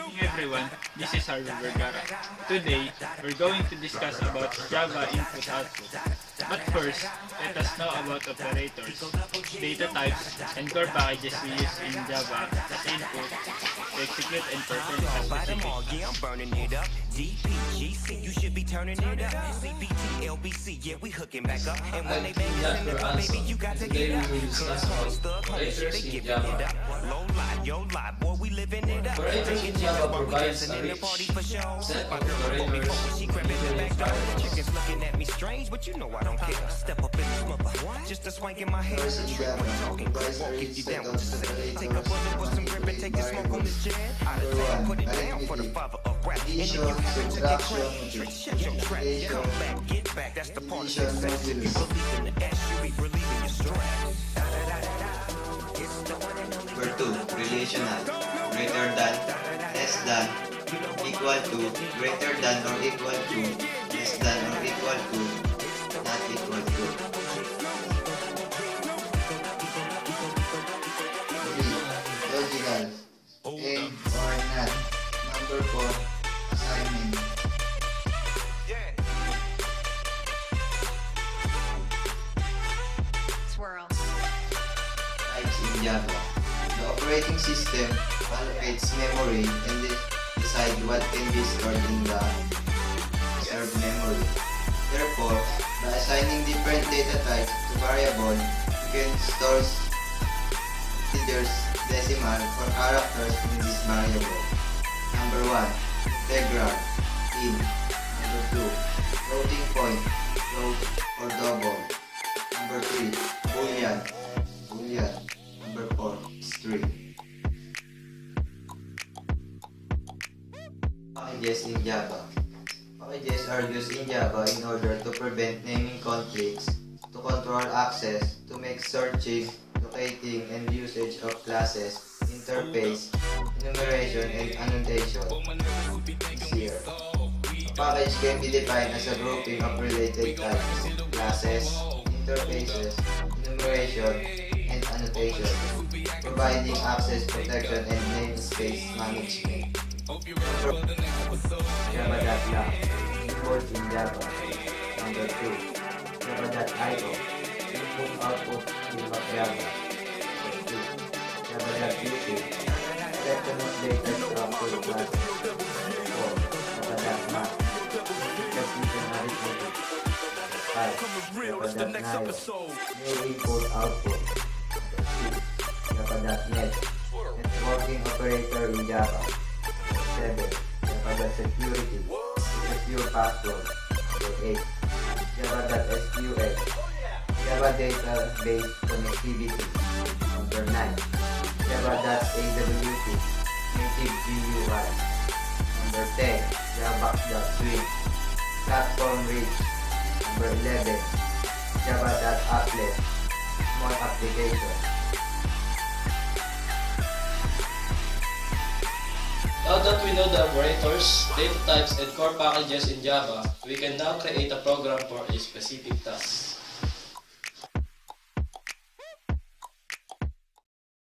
morning everyone, this is Harvey Vergara. Today, we're going to discuss about Java input-output. But first, let us know about operators, data types, and core packages we use in Java as input to execute and perform a specific Yeah, I'm burning it up. DPGC, you should be turning it up. CBT, LBC, yeah, we hooking back up. And when they bang it, baby, you got to get up. Operators in Java. Low life, yo life, boy, we living it up. Operators in Java provides a rich set of operators Chickens looking at me strange, but you know I don't care. Step up in this mother, just a swank in my head. Talking, walk if you down with the say. Take a bullet with some grip and take a smoke on this jet. Out of town, put it down for the father of rap. And if you ever took a crack, shut your trap. Come back, get back, that's the part of success. If you believe in the S, you be relieving your stress. Number 2. Relational. Greater than, less than, equal to, greater than or equal to, less than or equal to, not equal to. 3. Logical. And or not. Number 4. Assignment. Swirl. Types in Java. The operating system allocates memory and decide what can be stored in the reserved memory. Therefore, by assigning different data types to variable, you can store integers, decimal, or characters in this variable. Number 1. Integral, int. Number 2. Floating point, float or double. Number 3. Boolean, boolean. Number 4. String. Packages in Java. Packages are used in Java in order to prevent naming conflicts, to control access, to make searching, locating, and usage of classes, interface, enumeration, and annotation. Here. A package can be defined as a grouping of related types, classes, interfaces, enumeration, and annotation, providing access protection and namespace management. Java.lang, import in Java. Number 2. Java.io, input-output scheme of Java. Number 2. Java.util, collection of data structure classes. 4. Java.mat, execution arithmetic. 5. Java.nio, new input-output. Number 6. Java.net, networking operator in Java. 7. Java.security, secure password. Number 8. Java.sql, Java database connectivity. Number 9. Java.awt, native GUI. Number 10. Java.swing, platform rich. Number 11. Java.applet, small application. Now that we know the operators, data types, and core packages in Java, we can now create a program for a specific task.